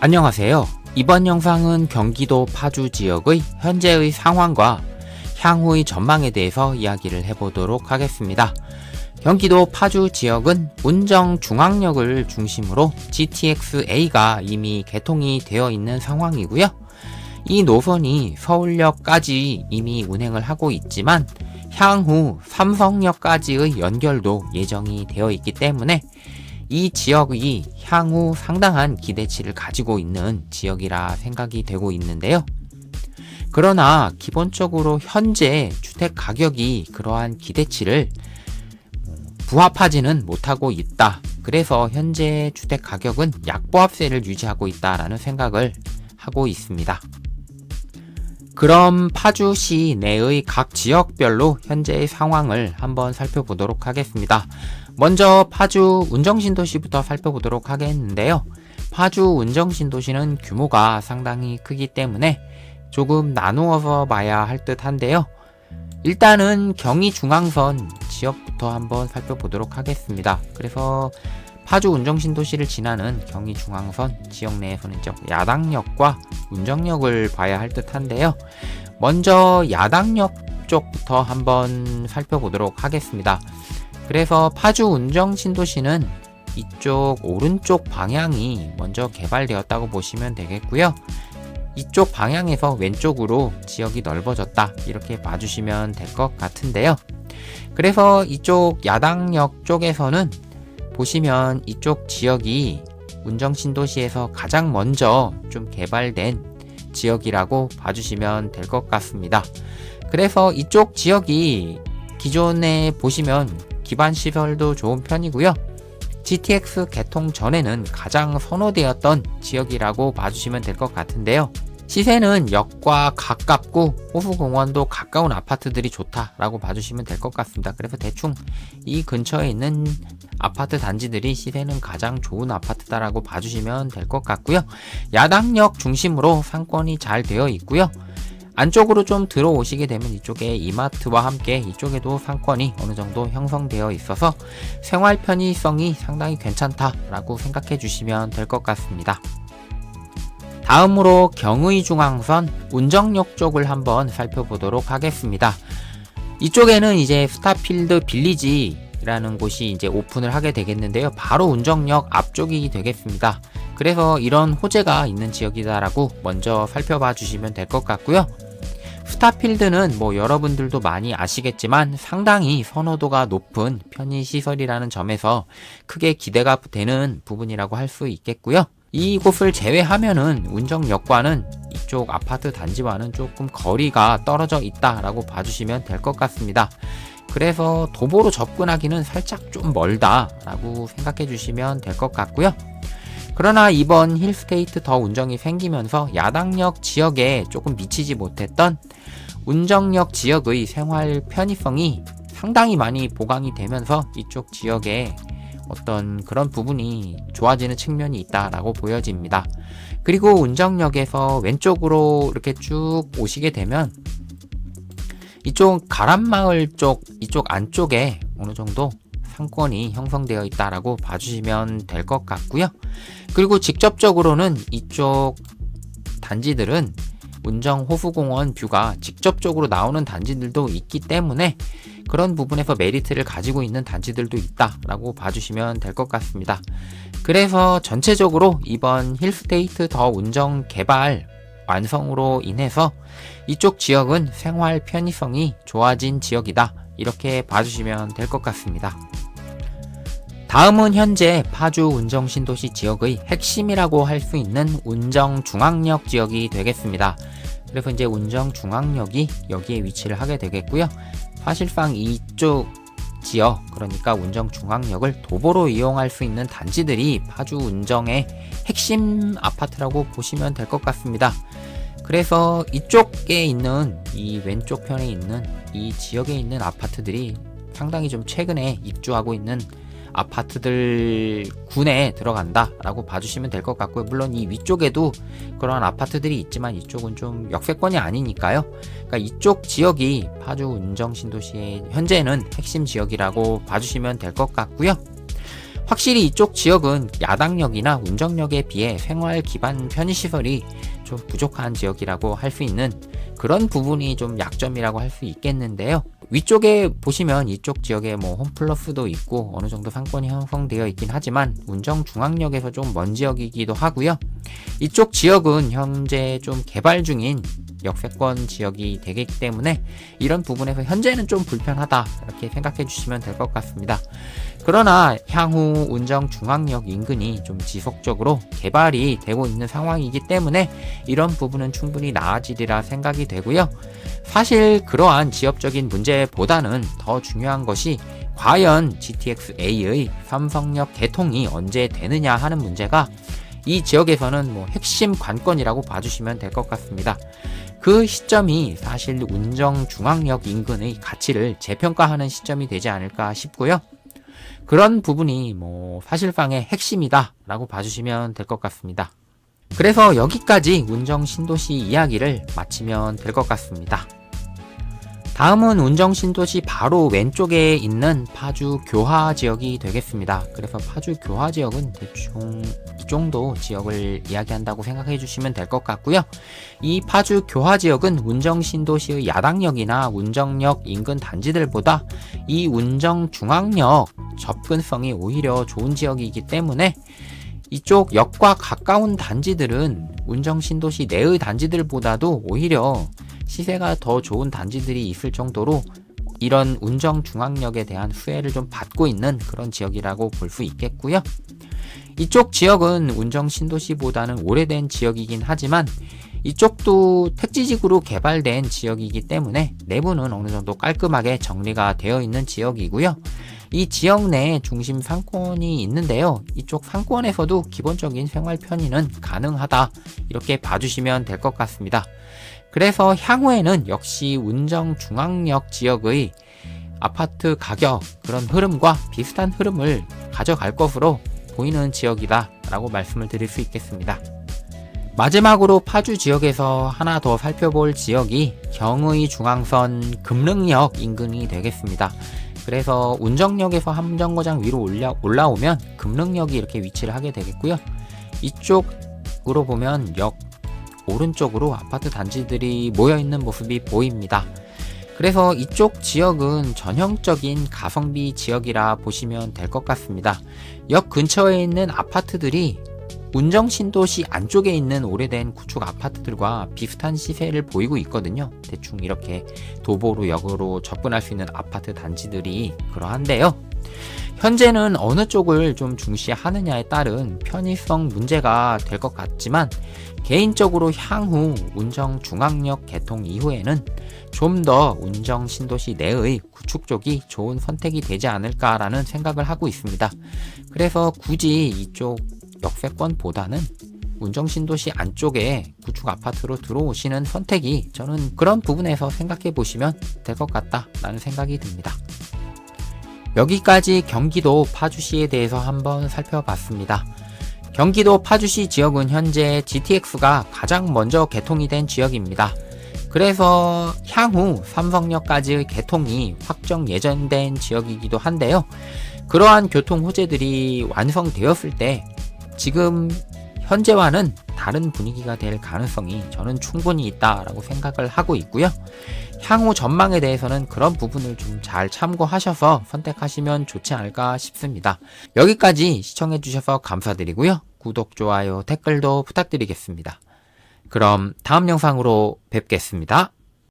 안녕하세요. 이번 영상은 경기도 파주 지역의 현재의 상황과 향후의 전망에 대해서 이야기를 해보도록 하겠습니다. 경기도 파주 지역은 운정중앙역을 중심으로 GTX-A가 이미 개통이 되어 있는 상황이고요. 이 노선이 서울역까지 이미 운행을 하고 있지만 향후 삼성역까지의 연결도 예정이 되어 있기 때문에 이 지역이 향후 상당한 기대치를 가지고 있는 지역이라 생각이 되고 있는데요. 그러나 기본적으로 현재 주택 가격이 그러한 기대치를 부합하지는 못하고 있다. 그래서 현재 주택 가격은 약보합세를 유지하고 있다라는 생각을 하고 있습니다. 그럼 파주시 내의 각 지역별로 현재의 상황을 한번 살펴보도록 하겠습니다. 먼저 파주 운정신도시부터 살펴보도록 하겠는데요. 파주 운정신도시는 규모가 상당히 크기 때문에 조금 나누어서 봐야 할 듯 한데요. 일단은 경의중앙선 지역부터 한번 살펴보도록 하겠습니다. 그래서 파주 운정신도시를 지나는 경의중앙선 지역 내에서는 야당역과 운정역을 봐야 할 듯 한데요. 먼저 야당역 쪽부터 한번 살펴보도록 하겠습니다. 그래서 파주 운정신도시는 이쪽 오른쪽 방향이 먼저 개발되었다고 보시면 되겠고요. 이쪽 방향에서 왼쪽으로 지역이 넓어졌다, 이렇게 봐주시면 될 것 같은데요. 그래서 이쪽 야당역 쪽에서는 보시면 이쪽 지역이 운정신도시에서 가장 먼저 좀 개발된 지역이라고 봐주시면 될 것 같습니다. 그래서 이쪽 지역이 기존에 보시면 기반시설도 좋은 편이고요. GTX 개통 전에는 가장 선호되었던 지역이라고 봐주시면 될 것 같은데요. 시세는 역과 가깝고 호수공원도 가까운 아파트들이 좋다라고 봐주시면 될 것 같습니다. 그래서 대충 이 근처에 있는 아파트 단지들이 시세는 가장 좋은 아파트다라고 봐주시면 될 것 같고요. 야당역 중심으로 상권이 잘 되어 있고요. 안쪽으로 좀 들어오시게 되면 이쪽에 이마트와 함께 이쪽에도 상권이 어느 정도 형성되어 있어서 생활 편의성이 상당히 괜찮다라고 생각해 주시면 될 것 같습니다. 다음으로 경의중앙선 운정역 쪽을 한번 살펴보도록 하겠습니다. 이쪽에는 이제 스타필드 빌리지라는 곳이 이제 오픈을 하게 되겠는데요. 바로 운정역 앞쪽이 되겠습니다. 그래서 이런 호재가 있는 지역이다라고 먼저 살펴봐 주시면 될 것 같고요. 스타필드는 여러분들도 많이 아시겠지만 상당히 선호도가 높은 편의시설이라는 점에서 크게 기대가 되는 부분이라고 할 수 있겠고요. 이곳을 제외하면은 운정역과는 이쪽 아파트 단지와는 조금 거리가 떨어져 있다라고 봐주시면 될 것 같습니다. 그래서 도보로 접근하기는 살짝 좀 멀다라고 생각해 주시면 될 것 같고요. 그러나 이번 힐스테이트 더 운정이 생기면서 야당역 지역에 조금 미치지 못했던 운정역 지역의 생활 편의성이 상당히 많이 보강이 되면서 이쪽 지역에 어떤 그런 부분이 좋아지는 측면이 있다라고 보여집니다. 그리고 운정역에서 왼쪽으로 이렇게 쭉 오시게 되면 이쪽 가람마을 쪽, 이쪽 안쪽에 어느 정도 상권이 형성되어 있다라고 봐주시면 될 것 같고요. 그리고 직접적으로는 이쪽 단지들은 운정 호수공원 뷰가 직접적으로 나오는 단지들도 있기 때문에 그런 부분에서 메리트를 가지고 있는 단지들도 있다라고 봐주시면 될 것 같습니다. 그래서 전체적으로 이번 힐스테이트 더 운정 개발 완성으로 인해서 이쪽 지역은 생활 편의성이 좋아진 지역이다, 이렇게 봐주시면 될 것 같습니다. 다음은 현재 파주 운정신도시 지역의 핵심이라고 할 수 있는 운정중앙역 지역이 되겠습니다. 그래서 이제 운정중앙역이 여기에 위치를 하게 되겠고요. 사실상 이쪽 지역, 그러니까 운정중앙역을 도보로 이용할 수 있는 단지들이 파주 운정의 핵심 아파트라고 보시면 될 것 같습니다. 그래서 이쪽에 있는 이 왼쪽 편에 있는 이 지역에 있는 아파트들이 상당히 좀 최근에 입주하고 있는 아파트들 군에 들어간다라고 봐주시면 될 것 같고요. 물론 이 위쪽에도 그런 아파트들이 있지만 이쪽은 좀 역세권이 아니니까요. 그러니까 이쪽 지역이 파주 운정신도시의 현재는 핵심 지역이라고 봐주시면 될 것 같고요. 확실히 이쪽 지역은 야당역이나 운정역에 비해 생활 기반 편의시설이 좀 부족한 지역이라고 할 수 있는 그런 부분이 좀 약점이라고 할 수 있겠는데요. 위쪽에 보시면 이쪽 지역에 뭐 홈플러스도 있고 어느 정도 상권이 형성되어 있긴 하지만 운정중앙역에서 좀 먼 지역이기도 하고요. 이쪽 지역은 현재 좀 개발 중인 역세권 지역이 되기 때문에 이런 부분에서 현재는 좀 불편하다 이렇게 생각해 주시면 될 것 같습니다. 그러나 향후 운정중앙역 인근이 좀 지속적으로 개발이 되고 있는 상황이기 때문에 이런 부분은 충분히 나아지리라 생각이 되고요. 사실 그러한 지역적인 문제보다는 더 중요한 것이 과연 GTX-A의 삼성역 개통이 언제 되느냐 하는 문제가 이 지역에서는 뭐 핵심 관건이라고 봐주시면 될 것 같습니다. 그 시점이 사실 운정중앙역 인근의 가치를 재평가하는 시점이 되지 않을까 싶고요. 그런 부분이 뭐 사실상의 핵심이다 라고 봐주시면 될 것 같습니다. 그래서 여기까지 운정신도시 이야기를 마치면 될 것 같습니다. 다음은 운정신도시 바로 왼쪽에 있는 파주 교화 지역이 되겠습니다. 그래서 파주 교화 지역은 대충 이 정도 지역을 이야기한다고 생각해 주시면 될 것 같고요. 이 파주 교화 지역은 운정신도시의 야당역이나 운정역 인근 단지들보다 이 운정중앙역 접근성이 오히려 좋은 지역이기 때문에 이쪽 역과 가까운 단지들은 운정신도시 내의 단지들보다도 오히려 시세가 더 좋은 단지들이 있을 정도로 이런 운정중앙역에 대한 수혜를 좀 받고 있는 그런 지역이라고 볼 수 있겠고요. 이쪽 지역은 운정신도시보다는 오래된 지역이긴 하지만 이쪽도 택지지구로 개발된 지역이기 때문에 내부는 어느 정도 깔끔하게 정리가 되어 있는 지역이고요. 이 지역 내에 중심 상권이 있는데요. 이쪽 상권에서도 기본적인 생활 편의는 가능하다 이렇게 봐주시면 될 것 같습니다. 그래서 향후에는 역시 운정중앙역 지역의 아파트 가격 그런 흐름과 비슷한 흐름을 가져갈 것으로 보이는 지역이다 라고 말씀을 드릴 수 있겠습니다. 마지막으로 파주 지역에서 하나 더 살펴볼 지역이 경의중앙선 금릉역 인근이 되겠습니다. 그래서 운정역에서 함정거장 위로 올라오면 금릉역이 이렇게 위치를 하게 되겠고요. 이쪽으로 보면 역 오른쪽으로 아파트 단지들이 모여있는 모습이 보입니다. 그래서 이쪽 지역은 전형적인 가성비 지역이라 보시면 될 것 같습니다. 역 근처에 있는 아파트들이 운정신도시 안쪽에 있는 오래된 구축 아파트들과 비슷한 시세를 보이고 있거든요. 대충 이렇게 도보로 역으로 접근할 수 있는 아파트 단지들이 그러한데요. 현재는 어느 쪽을 좀 중시하느냐에 따른 편의성 문제가 될 것 같지만 개인적으로 향후 운정중앙역 개통 이후에는 좀 더 운정신도시 내의 구축 쪽이 좋은 선택이 되지 않을까라는 생각을 하고 있습니다. 그래서 굳이 이쪽 역세권보다는 운정신도시 안쪽에 구축 아파트로 들어오시는 선택이 저는 그런 부분에서 생각해 보시면 될 것 같다라는 생각이 듭니다. 여기까지 경기도 파주시에 대해서 한번 살펴봤습니다. 경기도 파주시 지역은 현재 GTX가 가장 먼저 개통이 된 지역입니다. 그래서 향후 삼성역까지의 개통이 확정 예정된 지역이기도 한데요. 그러한 교통 호재들이 완성되었을 때 지금 현재와는 다른 분위기가 될 가능성이 저는 충분히 있다라고 생각을 하고 있고요. 향후 전망에 대해서는 그런 부분을 좀 잘 참고하셔서 선택하시면 좋지 않을까 싶습니다. 여기까지 시청해주셔서 감사드리고요. 구독, 좋아요, 댓글도 부탁드리겠습니다. 그럼 다음 영상으로 뵙겠습니다.